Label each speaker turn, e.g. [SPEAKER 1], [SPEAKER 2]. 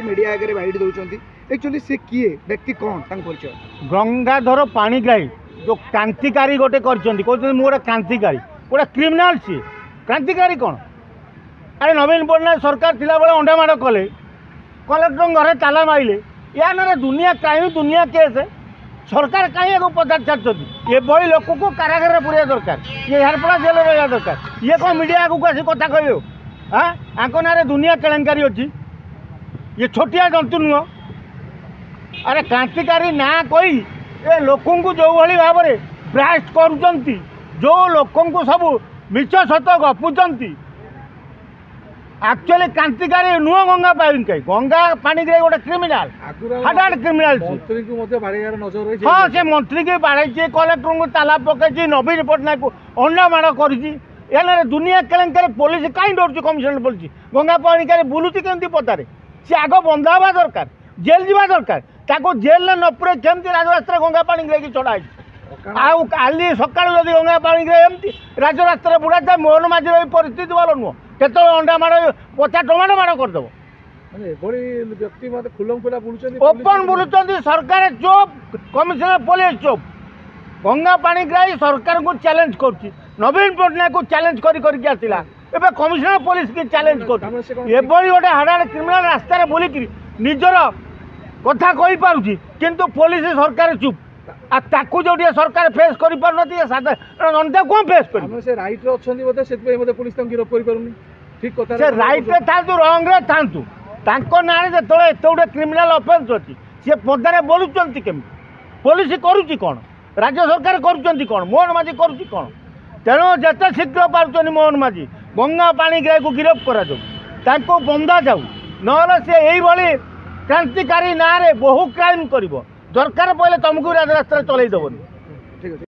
[SPEAKER 1] Media आगे bite दौरान actually से किए व्यक्ति कौन परिचय
[SPEAKER 2] गंगाधर पाणिग्राही जो क्रांतिकारी गोटे कहते गोटे क्रांतिकारी गोटे क्रिमिनाल सी क्रांतिकारी कौन अरे नवीन पट्टनायक सरकार थिला बेले अंडामाड़ कले कलेक्टर घरे ताला मारे या ना दुनिया क्राइम दुनिया केस सरकार कहीं पचार छाड़ी ये लोक को कारागार पुरिया दरकार ये झारपड़ा जेल रहा दरकार ये कौन मीडिया आगे आसी कथा कह हाँ आंक ना दुनिया केलेंकारी अच्छी ये छोटिया जंतु नुह अरे क्रांतिकारी ना कही ए लोक जो भाव में ब्रास्ट कर जो लोक सब मिछ सत गपुंट एक्चुअली क्रांतिकारी नुह गंगा पाणिग्राही गंगा पाणिग्राही गोटे क्रिमिनाल हार्ड क्रिमिनाल हाँ से मंत्री की बाड़े कलेक्टर को ताला पकई नवीन पट्टनायक को अंडामाड़ कर दुनिया केलेंकारी पुलिस कहीं डर कमिशनर पुलिस गंगा पाणिग्राही बुलूची केमती पतारे सी आग बंद हवा दरकार जेल जावा दरकार ताको जेल न पुरे केमती राजरास्ता गंगा पाणिग्राही चढ़ाई आई सका जब गंगा पाणिग्राही एमती राजरास्ता बुढ़ा था मोहन माझी परिस्थिति वाला नुह केत अंडा माड़ 50 टमाटो माड़ करदेव ओपन बुलुंट सरकार चुप कमिशनर पुलिस चुप गंगा पाणिग्राही सरकार को चैलेंज कर नवीन पट्टनायक को चैलेंज करके आसला एवं कमिशनर पुलिस की चैलेंज कर गोटे हार्ड क्रिमिनाल रास्तार बुलिक निजर कथा कही पारुछि किंतु पुलिस सरकार चुप ताकू जो सरकार फेस कर जनता कौन फेस कर
[SPEAKER 1] राइट अच्छे से पुलिस गिरफ कर ठीक कथा
[SPEAKER 2] से राइट रे थांतु रंग रे थांतु तांको नारे जो एत गोटे क्रिमिनाल अफेन्स अच्छी सी पदारे बोलुंट केमी पुलिस करुच्ची कौन राज्य सरकार करुँच कौन मोहन माझी करुच्ची कौन तेणु जिते शीघ्र पार्टी मोहन माझी गंगा पाणिग्राही को गिरफ करा बंदा जाऊ ना सी यही क्रांतिकारी ना रे बहु क्राइम कर दरकार पड़े तुमको राजरास्ता चलई देवनी।